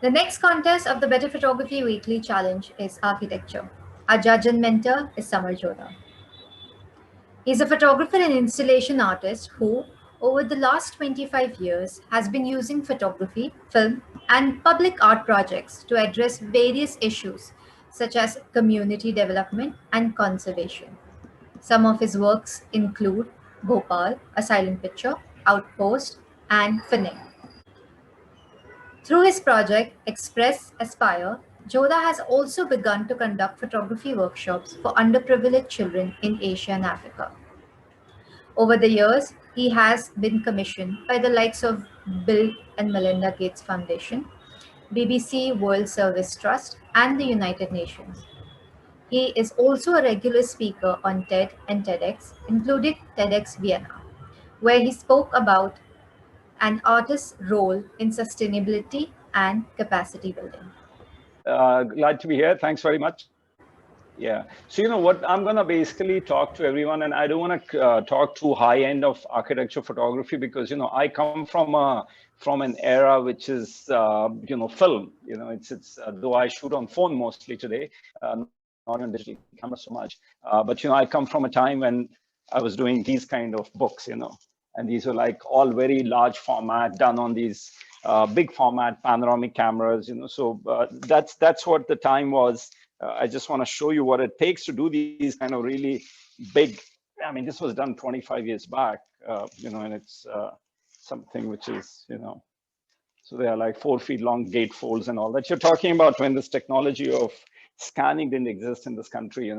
The next contest of the Better Photography Weekly Challenge is architecture. Our judge and mentor is Samar Jodha. He is a photographer and installation artist who, over the last 25 years, has been using photography, film, and public art projects to address various issues such as community development and conservation. Some of his works include Bhopal, A Silent Picture, Outpost, and Finning. Through his project Express Aspire, Jodha has also begun to conduct photography workshops for underprivileged children in Asia and Africa. Over the years, he has been commissioned by the likes of Bill and Melinda Gates Foundation, BBC World Service Trust, and the United Nations. He is also a regular speaker on TED and TEDx, including TEDx Vienna, where he spoke about an artist's role in sustainability and capacity building. Glad to be here. Thanks very much. Yeah. So, what I'm going to basically talk to everyone, and I don't want to talk too high end of architecture photography because, I come from an era which is, film. It's though I shoot on phone mostly today, not on digital camera so much. But, I come from a time when I was doing these kind of books, and these were like all very large format done on these big format panoramic cameras, So that's what the time was. I just want to show you what it takes to do these kind of really big. I mean, this was done 25 years back, and it's something which is, so they are like 4 feet long gatefolds and all that. You're talking about when this technology of scanning didn't exist in this country,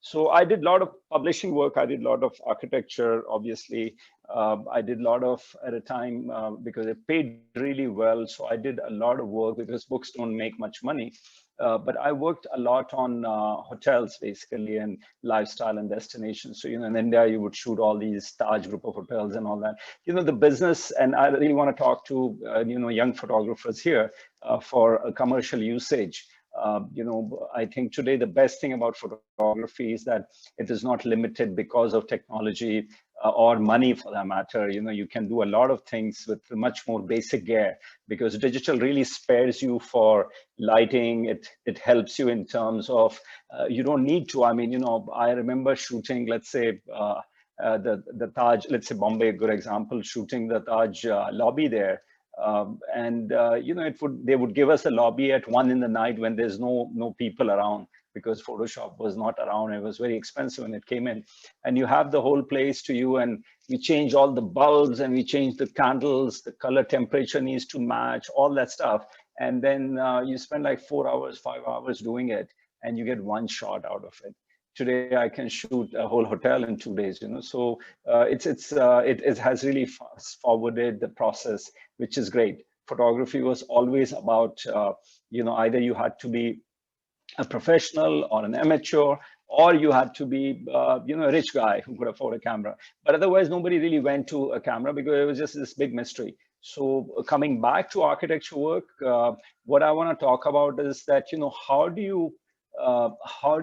So I did a lot of publishing work. I did a lot of architecture, obviously. I did a lot of, at a time, because it paid really well. So I did a lot of work because books don't make much money. But I worked a lot on hotels, basically, and lifestyle and destinations. So, in India, you would shoot all these Taj group of hotels and all that. The business, and I really want to talk to, young photographers here for a commercial usage. I think today the best thing about photography is that it is not limited because of technology or money for that matter. You can do a lot of things with much more basic gear because digital really spares you for lighting. It helps you in terms of you don't need to. I mean, I remember shooting, let's say, the Taj, let's say Bombay, a good example, shooting the Taj lobby there. They would give us a lobby at 1 a.m. when there's no people around because Photoshop was not around. It was very expensive when it came in, and you have the whole place to you, and we change all the bulbs and we change the candles, the color temperature needs to match, all that stuff. And then you spend like 4 hours, 5 hours doing it, and you get one shot out of it. Today I can shoot a whole hotel in 2 days, So it has really fast forwarded the process, which is great. Photography was always about, either you had to be a professional or an amateur, or you had to be, a rich guy who could afford a camera. But otherwise, nobody really went to a camera because it was just this big mystery. So coming back to architecture work, what I want to talk about is that, how do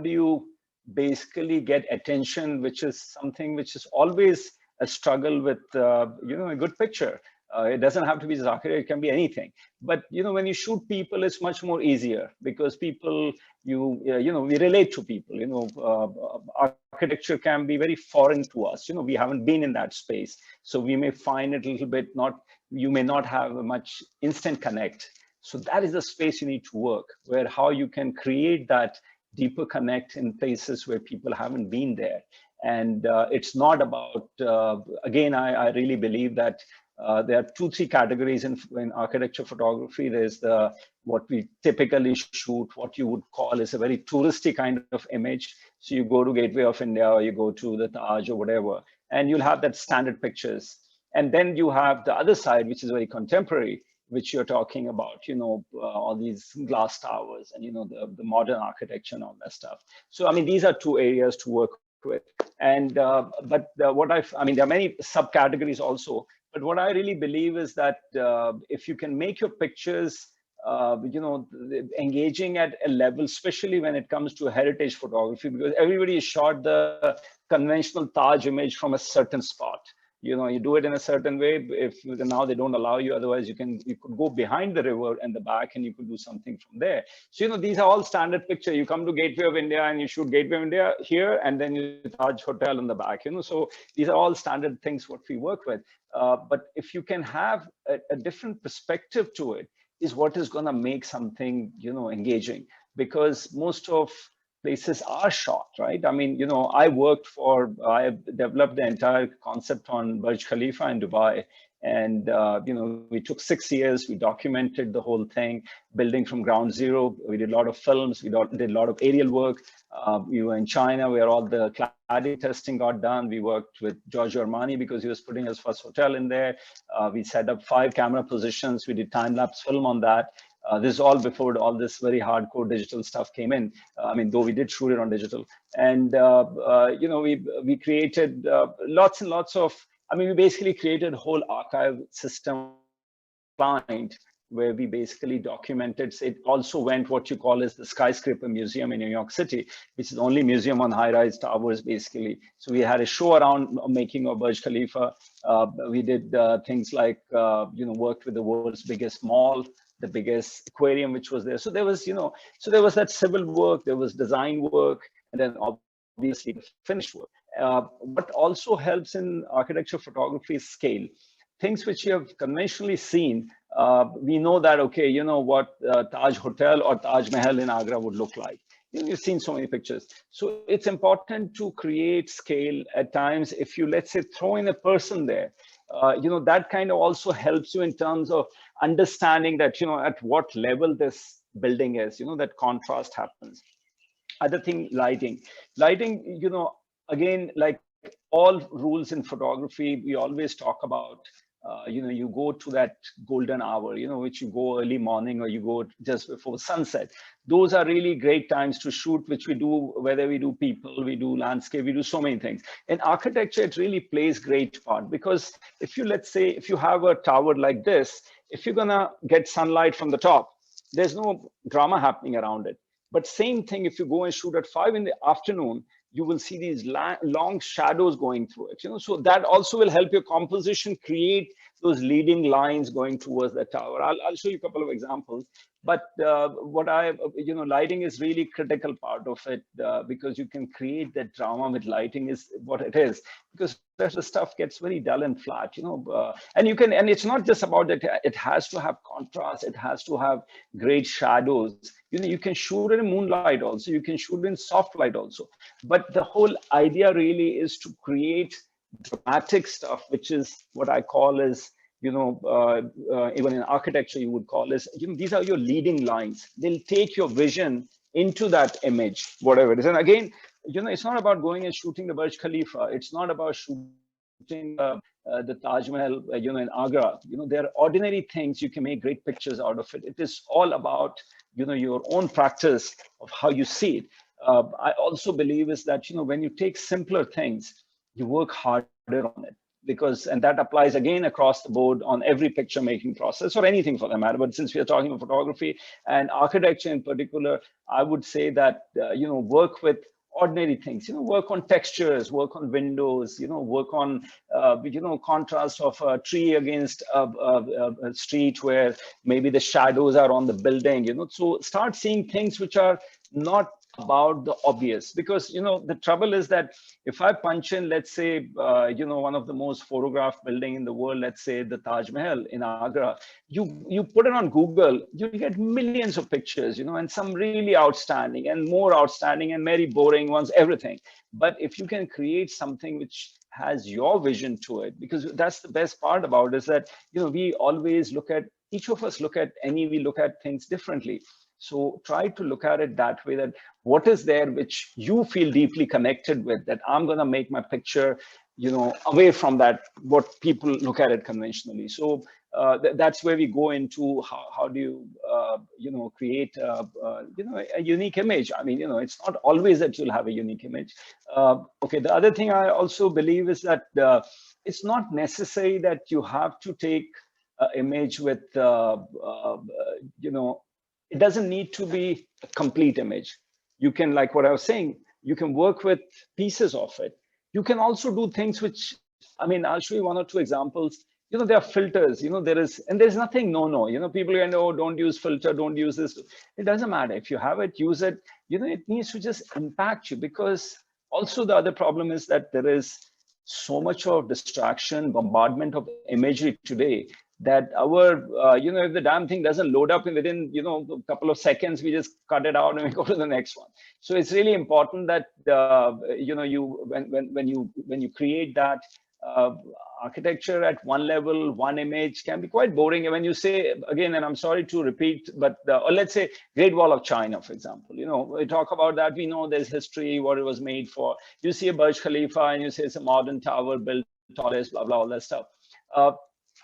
you basically get attention, which is something which is always a struggle with, a good picture. It doesn't have to be just architecture, it can be anything. But, when you shoot people, it's much more easier because people, we relate to people, architecture can be very foreign to us. We haven't been in that space. So we may find it a little bit you may not have a much instant connect. So that is the space you need to work, where how you can create that deeper connect in places where people haven't been there. And it's not about, again, I really believe that there are 2-3 categories in architecture photography. There's what we typically shoot, what you would call is a very touristy kind of image. So you go to Gateway of India, or you go to the Taj or whatever, and you'll have that standard pictures. And then you have the other side, which is very contemporary, which you're talking about, all these glass towers and, the modern architecture and all that stuff. So, I mean, these are 2 areas to work with. And, there are many subcategories also, but what I really believe is that if you can make your pictures, engaging at a level, especially when it comes to heritage photography, because everybody has shot the conventional Taj image from a certain spot. You do it in a certain way. If now they don't allow you, otherwise you could go behind the river and the back, and you could do something from there. So these are all standard picture. You come to Gateway of India and you shoot Gateway of India here, and then you Taj Hotel in the back. So these are all standard things what we work with. But if you can have a different perspective to it, is what is going to make something engaging, because most of places are shot, right? I mean, I developed the entire concept on Burj Khalifa in Dubai. And, we took 6 years, we documented the whole thing, building from ground zero. We did a lot of films, we did a lot of aerial work. We were in China where all the cladding testing got done. We worked with Giorgio Armani because he was putting his first hotel in there. We set up 5 camera positions. We did time-lapse film on that. This is all before all this very hardcore digital stuff came in. I mean, though we did shoot it on digital. And, we created lots and lots of, we basically created a whole archive system client where we basically documented. It also went what you call as the skyscraper museum in New York City, which is the only museum on high-rise towers, basically. So we had a show around making of Burj Khalifa. We did things like, worked with the world's biggest mall, the biggest aquarium, which was there. So there was, so there was that civil work, there was design work, and then obviously the finished work. What also helps in architecture photography is scale. Things which you have conventionally seen, we know that, okay, what Taj Hotel or Taj Mahal in Agra would look like. You've seen so many pictures. So it's important to create scale at times. If you, let's say, throw in a person there, that kind of also helps you in terms of understanding that, at what level this building is, that contrast happens. Other thing, lighting. Lighting, again, like all rules in photography, we always talk about, you go to that golden hour, which you go early morning or you go just before sunset. Those are really great times to shoot, which we do, whether we do people, we do landscape, we do so many things. In architecture, it really plays great part, because if you, let's say, if you have a tower like this, if you're gonna get sunlight from the top, there's no drama happening around it. But same thing, if you go and shoot at 5 in the afternoon, you will see these long shadows going through it. So that also will help your composition create those leading lines going towards the tower. I'll show you a couple of examples. But lighting is really critical part of it, because you can create that drama with lighting is what it is. Because the stuff gets very dull and flat, and it's not just about that. It has to have contrast. It has to have great shadows. You can shoot in moonlight also. You can shoot in soft light also. But the whole idea really is to create dramatic stuff, which is what I call as, even in architecture, you would call is, these are your leading lines. They'll take your vision into that image, whatever it is. And again, it's not about going and shooting the Burj Khalifa. It's not about shooting the Taj Mahal, in Agra. There are ordinary things. You can make great pictures out of it. It is all about, your own practice of how you see it. I also believe is that, when you take simpler things, you work harder on it. And that applies again across the board on every picture making process or anything for that matter. But since we are talking about photography and architecture in particular, I would say that, work with ordinary things, work on textures, work on windows, work on, contrast of a tree against a street where maybe the shadows are on the building, so start seeing things which are not about the obvious. Because the trouble is that if I punch in, let's say, one of the most photographed building in the world, let's say the Taj Mahal in Agra, you put it on Google, you get millions of pictures, and some really outstanding and more outstanding and very boring ones, everything. But if you can create something which has your vision to it, because that's the best part about it, is that we always each of us look at things differently. So try to look at it that way, that what is there which you feel deeply connected with, that I'm going to make my picture, away from that, what people look at it conventionally. So that's where we go into how do you, create, a unique image. I mean, it's not always that you'll have a unique image. Okay, the other thing I also believe is that it's not necessary that you have to take an image with, it doesn't need to be a complete image. You can, like what I was saying, you can work with pieces of it. You can also do things which I mean, I'll show you one or two examples. There are filters, there's nothing no. People can, oh, don't use filter, don't use this. It doesn't matter. If you have it, use it. It needs to just impact you, because also the other problem is that there is so much of distraction, bombardment of imagery today, that if the damn thing doesn't load up within, a couple of seconds, we just cut it out and we go to the next one. So it's really important that, when you create that, uh, architecture at one level, one image can be quite boring. And when you say, again, and I'm sorry to repeat, but or let's say Great Wall of China, for example, we talk about that. We know there's history, what it was made for. You see a Burj Khalifa and you say it's a modern tower built tallest, blah, blah, all that stuff. Uh,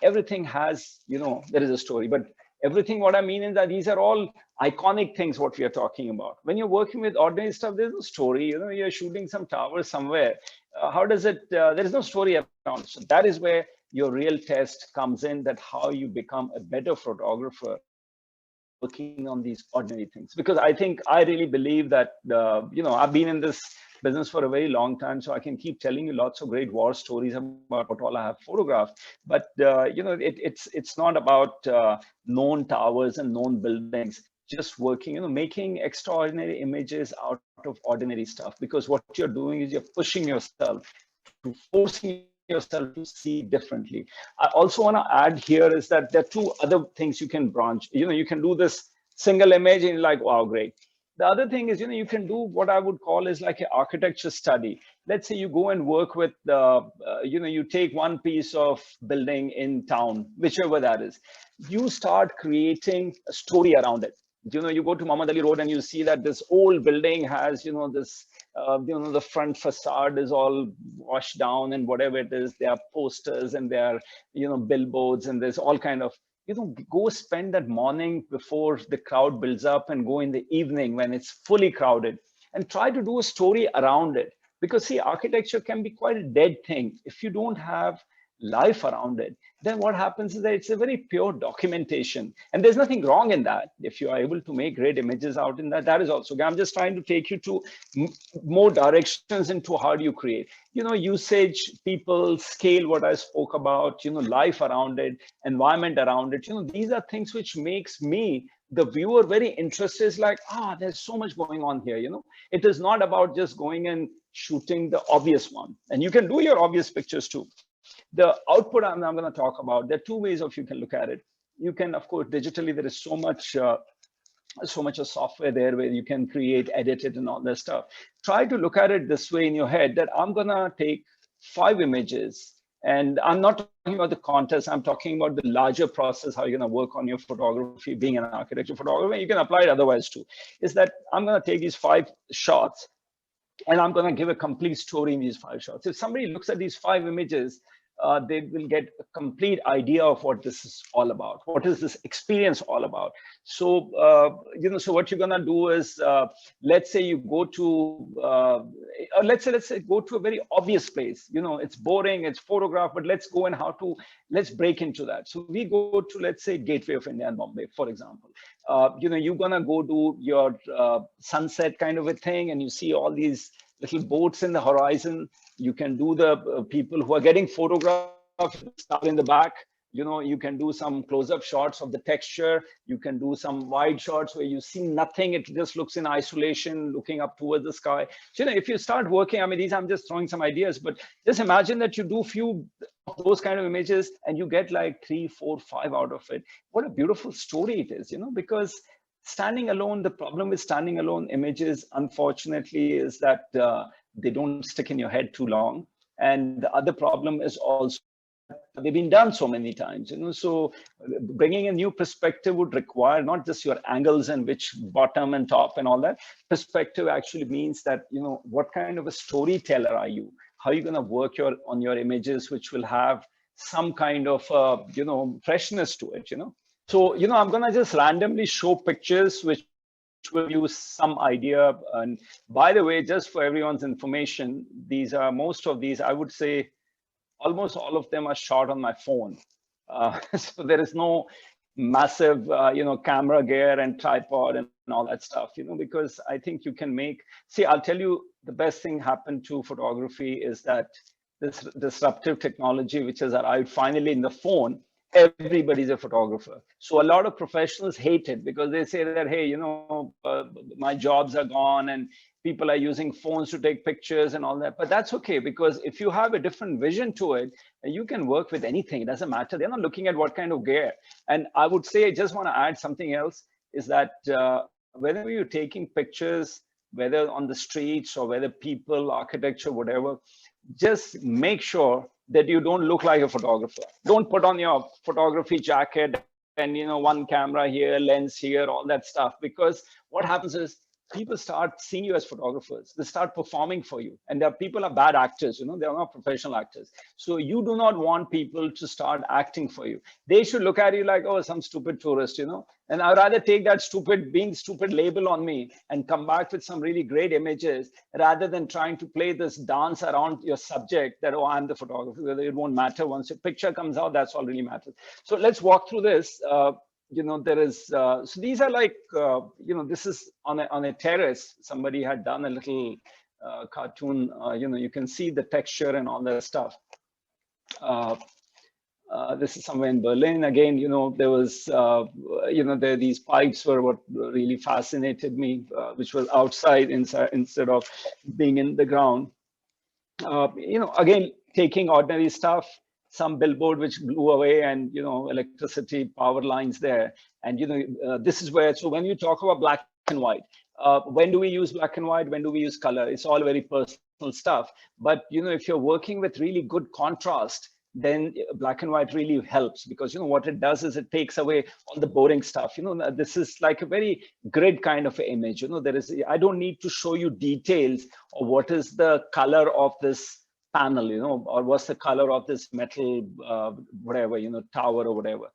Everything has, there is a story, but everything, what I mean is that these are all iconic things, what we are talking about. When you're working with ordinary stuff, there's no story. You're shooting some tower somewhere. How does it, there is no story around. So that is where your real test comes in, that how you become a better photographer working on these ordinary things. Because I really believe that, I've been in this business for a very long time, so I can keep telling you lots of great war stories about what all I have photographed. But, it's not about known towers and known buildings, just working, making extraordinary images out of ordinary stuff. Because what you're doing is you're pushing yourself, to forcing yourself to see differently. I also want to add here is that there are two other things you can branch. You can do this single image and you're like, wow, great. The other thing is, you can do what I would call is like an architecture study. Let's say you go and work with, you take one piece of building in town, whichever that is. You start creating a story around it. You go to Muhammad Ali Road and you see that this old building has, this, the front facade is all washed down and whatever it is, there are posters and there are, billboards, and there's all kind of, go spend that morning before the crowd builds up, and go in the evening when it's fully crowded, and try to do a story around it. Because see, architecture can be quite a dead thing. If you don't have life around it, then what happens is that it's a very pure documentation, and there's nothing wrong in that. If you are able to make great images out in that, that is also. I'm just trying to take you to more directions into how do you create, usage, people, scale, what I spoke about, life around it, environment around it. These are things which makes me, the viewer, very interested. Is like, there's so much going on here. It is not about just going and shooting the obvious one, and you can do your obvious pictures too. The output I'm going to talk about, there are two ways of you can look at it. You can, of course, digitally, there is so much of software there where you can create, edit it, and all that stuff. Try to look at it this way in your head, that I'm going to take 5 images, and I'm not talking about the contest. I'm talking about the larger process, how you're going to work on your photography, being an architecture photographer. You can apply it otherwise too. Is that I'm going to take these 5 shots, and I'm going to give a complete story in these 5 shots. If somebody looks at these 5 images, they will get a complete idea of what this is all about. What is this experience all about? So, so what you're gonna do is, let's say you go to, let's say go to a very obvious place. It's boring, it's photograph, but let's go and let's break into that. So we go to, let's say, Gateway of India in Bombay, for example. You're gonna go do your sunset kind of a thing, and you see all these little boats in the horizon. You can do the people who are getting photographed in the back. You can do some close-up shots of the texture. You can do some wide shots where you see nothing. It just looks in isolation, looking up towards the sky. So, if you start working, I mean, I'm just throwing some ideas, but just imagine that you do few of those kind of images and you get like 3, 4, 5 out of it. What a beautiful story it is, because standing alone, the problem with standing alone images, unfortunately, is that they don't stick in your head too long. And the other problem is also they've been done so many times, so bringing a new perspective would require not just your angles and which bottom and top and all that. Perspective actually means that, what kind of a storyteller are you? How are you going to work on your images, which will have some kind of, freshness to it, So, I'm going to just randomly show pictures which will use some idea. And by the way, just for everyone's information, most of these, I would say, almost all of them are shot on my phone. So there is no massive, camera gear and tripod and all that stuff, because I think you can I'll tell you, the best thing happened to photography is that this disruptive technology which has arrived finally in the phone, everybody's a photographer. So a lot of professionals hate it because they say that, hey, my jobs are gone and people are using phones to take pictures and all that. But that's okay, because if you have a different vision to it, you can work with anything. It doesn't matter. They're not looking at what kind of gear. And I would say, I just want to add something else, is that whenever you're taking pictures, whether on the streets or whether people, architecture, whatever, just make sure that you don't look like a photographer. Don't put on your photography jacket and one camera here, lens here, all that stuff, because what happens is people start seeing you as photographers. They start performing for you, and there are people are bad actors. They are not professional actors. So you do not want people to start acting for you. They should look at you like, oh, some stupid tourist. And I'd rather take that being stupid label on me and come back with some really great images, rather than trying to play this dance around your subject that, oh, I'm the photographer. It won't matter. Once your picture comes out, that's all really matters. So let's walk through this. There is, so these are like, this is on a terrace. Somebody had done a little cartoon, you can see the texture and all that stuff. This is somewhere in Berlin. Again, there was, these pipes were what really fascinated me, which was outside, inside, instead of being in the ground. Again, taking ordinary stuff, some billboard which blew away, and electricity power lines there. And this is where, so when you talk about black and white, when do we use black and white, when do we use color? It's all very personal stuff. But if you're working with really good contrast, then black and white really helps, because what it does is it takes away all the boring stuff. This is like a very grid kind of image. I don't need to show you details of what is the color of this panel, or what's the color of this metal, whatever, tower or whatever.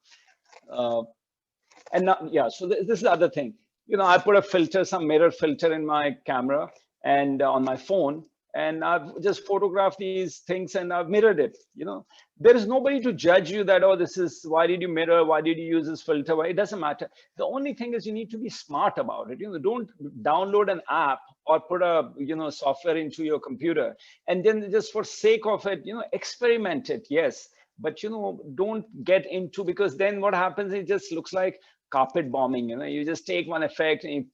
And now, yeah, so this is the other thing. I put a filter, some mirror filter in my camera and on my phone, and I've just photographed these things and I've mirrored it. There is nobody to judge you that, oh, why did you mirror? Why did you use this filter? Why? It doesn't matter. The only thing is you need to be smart about it. Don't download an app or put a, software into your computer and then just for sake of it, experiment it. Yes. But, don't get into, because then what happens, it just looks like carpet bombing. You just take one effect and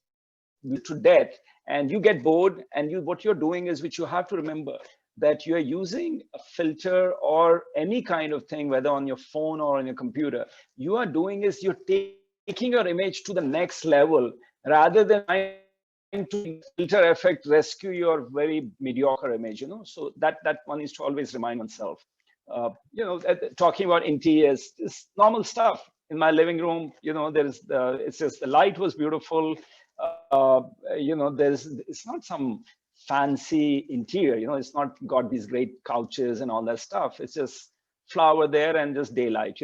you to death, and you get bored, and what you're doing is, which you have to remember, that you're using a filter or any kind of thing, whether on your phone or on your computer, you are doing is you're taking your image to the next level, rather than trying to filter effect rescue your very mediocre image. So that one is to always remind oneself. Talking about interiors, it's normal stuff. In my living room, it's just the light was beautiful. It's not some fancy interior, it's not got these great couches and all that stuff. It's just flower there and just daylight,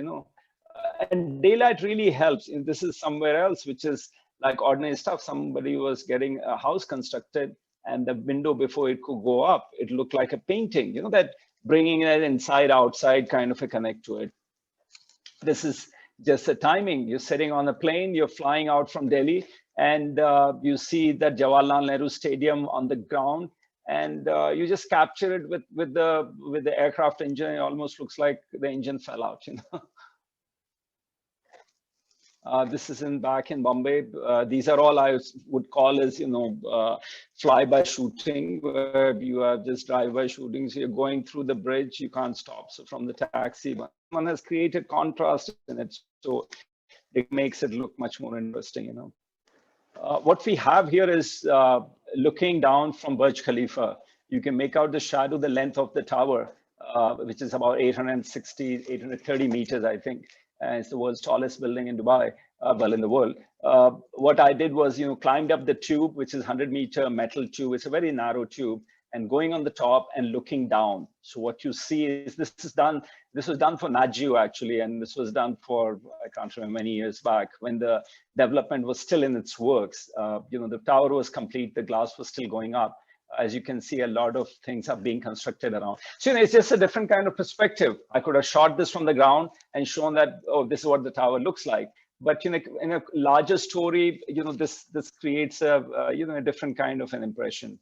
and daylight really helps. And this is somewhere else, which is like ordinary stuff. Somebody was getting a house constructed, and the window, before it could go up, it looked like a painting, that bringing it inside outside kind of a connect to it. This is just the timing. You're sitting on a plane, you're flying out from Delhi, and you see that Jawaharlal Nehru Stadium on the ground, and you just capture it with the aircraft engine. It almost looks like the engine fell out. This is back in Bombay. These are all I would call as fly-by shooting, where you are just drive-by shooting. So you're going through the bridge, you can't stop. So from the taxi, one has created contrast in it, so it makes it look much more interesting. What we have here is looking down from Burj Khalifa. You can make out the shadow, the length of the tower, which is about 830 meters, I think. And it's the world's tallest building in Dubai, in the world. What I did was, climbed up the tube, which is 100-meter metal tube. It's a very narrow tube, and going on the top and looking down. So what you see is this was done for Nat Geo, actually, and this was done for, I can't remember, many years back, when the development was still in its works. The tower was complete, the glass was still going up. As you can see, a lot of things are being constructed around. So it's just a different kind of perspective. I could have shot this from the ground and shown that, oh, this is what the tower looks like. But in a larger story, this creates a different kind of an impression.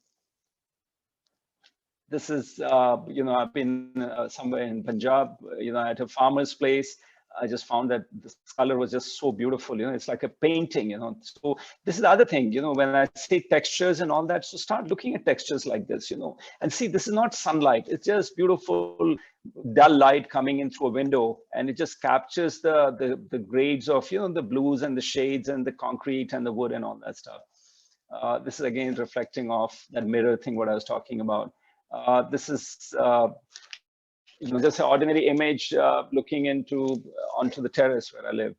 This is, I've been somewhere in Punjab, at a farmer's place. I just found that this color was just so beautiful. It's like a painting. So this is the other thing. When I say textures and all that, so start looking at textures like this. And see, this is not sunlight. It's just beautiful, dull light coming in through a window, and it just captures the grades of the blues and the shades and the concrete and the wood and all that stuff. This is again reflecting off that mirror thing what I was talking about. This is just an ordinary image looking onto the terrace where I live.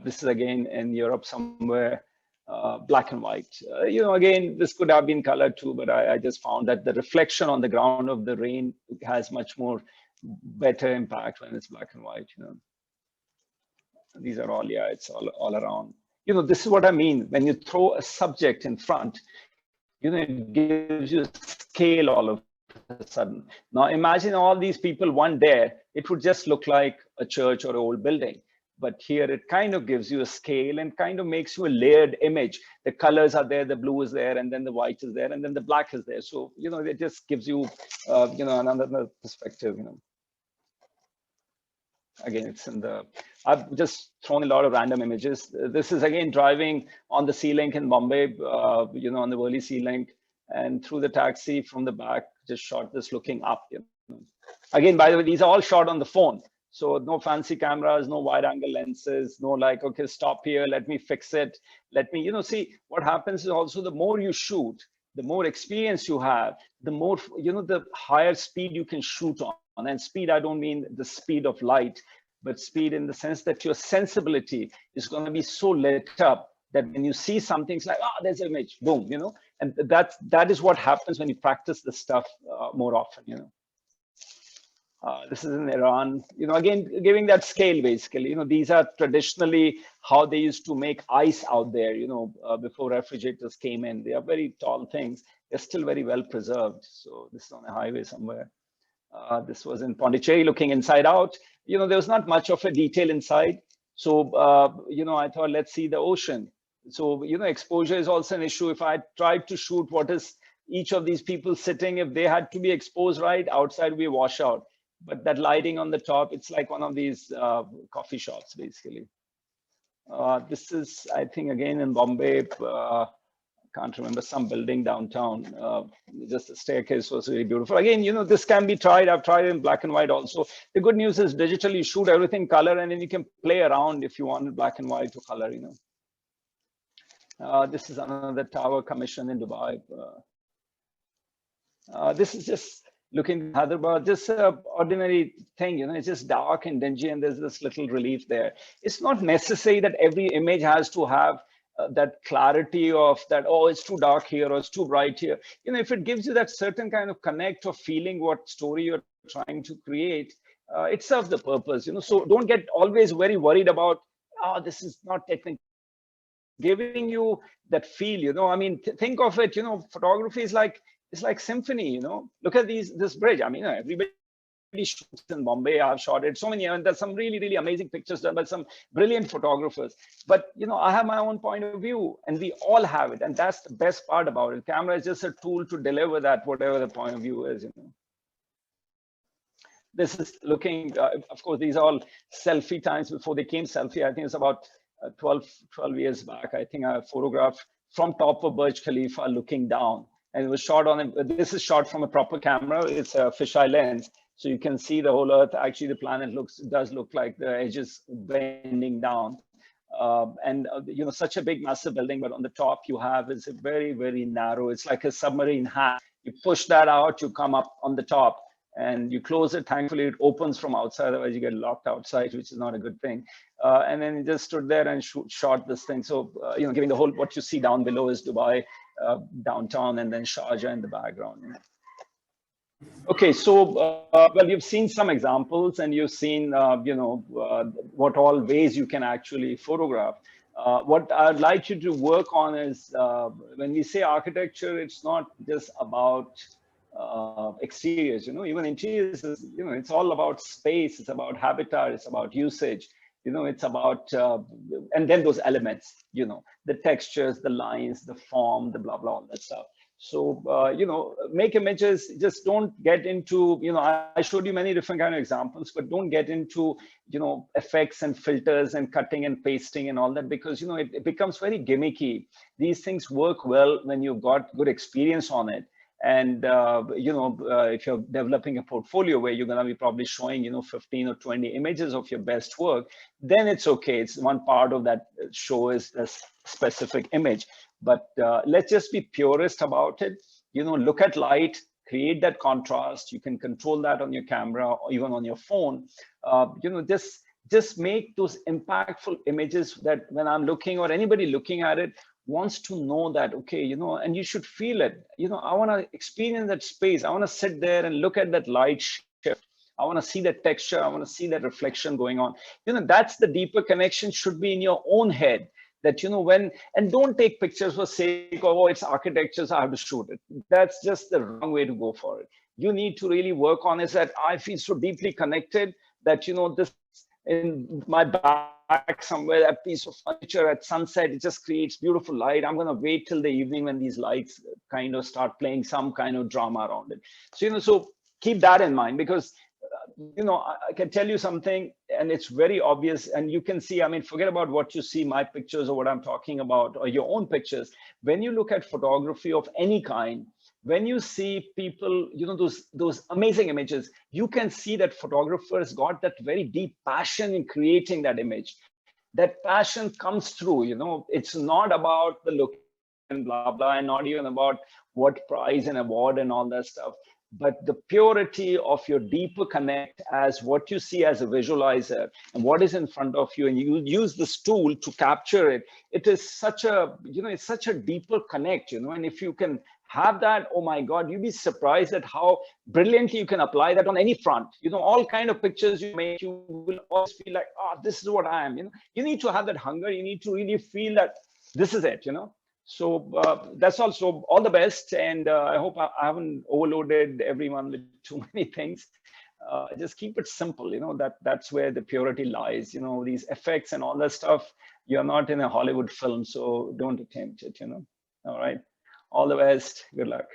This is again in Europe somewhere, black and white. Again, this could have been colored too, but I just found that the reflection on the ground of the rain has much more better impact when it's black and white. These are all, it's all around. This is what I mean when you throw a subject in front. It gives you scale all of a sudden. Now imagine all these people, one there, it would just look like a church or an old building. But here it kind of gives you a scale and kind of makes you a layered image. The colors are there, the blue is there, and then the white is there, and then the black is there. So, it just gives you, another perspective, Again, it's I've just thrown a lot of random images. This is again driving on the Sea Link in Bombay, on the Worli Sea Link, and through the taxi from the back, just shot this looking up. Again, by the way, these are all shot on the phone. So no fancy cameras, no wide angle lenses, no like, okay, stop here, let me fix it. Let me, see what happens is also the more you shoot, the more experience you have, the more, the higher speed you can shoot on. And speed, I don't mean the speed of light, but speed in the sense that your sensibility is going to be so lit up that when you see something, it's like, there's an image, boom, and that is what happens when you practice this stuff more often, This is in Iran, again, giving that scale, basically, these are traditionally how they used to make ice out there, before refrigerators came in. They are very tall things. They're still very well preserved. So this is on a highway somewhere. This was in Pondicherry, looking inside out. There was not much of a detail inside. So, I thought, let's see the ocean. So, exposure is also an issue. If I tried to shoot what is each of these people sitting, if they had to be exposed right, outside we wash out. But that lighting on the top, it's like one of these coffee shops, basically. This is, I think, again in Bombay. Can't remember, some building downtown. Just the staircase was really beautiful. Again, this can be tried. I've tried it in black and white also. The good news is digitally you shoot everything color, and then you can play around if you want black and white to color, This is another tower commission in Dubai. This is just looking at Hyderabad, just an ordinary thing, it's just dark and dingy, and there's this little relief there. It's not necessary that every image has to have that clarity of that, it's too dark here or it's too bright here. If it gives you that certain kind of connect or feeling what story you're trying to create, it serves the purpose, So don't get always very worried about, this is not technical. Giving you that feel, I mean, think of it, photography is like, it's like symphony, Look at this bridge. I mean, everybody shoots in Bombay. I've shot it so many, and there's some really, really amazing pictures done by some brilliant photographers. But, I have my own point of view, and we all have it. And that's the best part about it. Camera is just a tool to deliver that, whatever the point of view is, This is looking, of course, these are all selfie times before they came selfie. I think it's about 12 years back. I think I photographed from top of Burj Khalifa looking down. And it was shot on, this is shot from a proper camera. It's a fisheye lens. So you can see the whole Earth. Actually, the planet does look like the edges bending down. Such a big, massive building, but on the top you have is a very, very narrow. It's like a submarine hat. You push that out, you come up on the top, and you close it. Thankfully, it opens from outside. Otherwise, you get locked outside, which is not a good thing. And then you just stood there and shot this thing. So, giving the whole, what you see down below is Dubai, downtown, and then Sharjah in the background. Okay, so, well, you've seen some examples, and you've seen, what all ways you can actually photograph. What I'd like you to work on is, when we say architecture, it's not just about exteriors, even interiors, it's all about space, it's about habitat, it's about usage, it's about, and then those elements, the textures, the lines, the form, the blah, blah, all that stuff. So, make images, just don't get into, I showed you many different kind of examples, but don't get into, effects and filters and cutting and pasting and all that, because, it becomes very gimmicky. These things work well when you've got good experience on it. And, if you're developing a portfolio where you're going to be probably showing, 15 or 20 images of your best work, then it's okay. It's one part of that show is a specific image. But let's just be purist about it. Look at light, create that contrast. You can control that on your camera or even on your phone. Just make those impactful images that when I'm looking or anybody looking at it wants to know that, okay, and you should feel it. I want to experience that space. I want to sit there and look at that light shift. I want to see that texture. I want to see that reflection going on. That's the deeper connection should be in your own head. That and don't take pictures for sake of, oh, it's architecture, so I have to shoot it. That's just the wrong way to go for it. You need to really work on is that I feel so deeply connected that this in my back somewhere, that piece of furniture at sunset, it just creates beautiful light. I'm going to wait till the evening when these lights kind of start playing some kind of drama around it. So so keep that in mind, because I can tell you something, and it's very obvious, and you can see, I mean, forget about what you see, my pictures or what I'm talking about, or your own pictures. When you look at photography of any kind, when you see people, those amazing images, you can see that photographers got that very deep passion in creating that image. That passion comes through, it's not about the look and blah, blah, and not even about what prize and award and all that stuff. But the purity of your deeper connect as what you see as a visualizer and what is in front of you, and you use this tool to capture it. It is such a, it's such a deeper connect, and if you can have that, oh my God, you'd be surprised at how brilliantly you can apply that on any front. All kind of pictures you make, you will always feel like, oh, this is what I am. You need to have that hunger. You need to really feel that this is it, So that's also all the best. And I hope I haven't overloaded everyone with too many things. Just keep it simple, that's where the purity lies, these effects and all that stuff. You're not in a Hollywood film, so don't attempt it, All right. All the best. Good luck.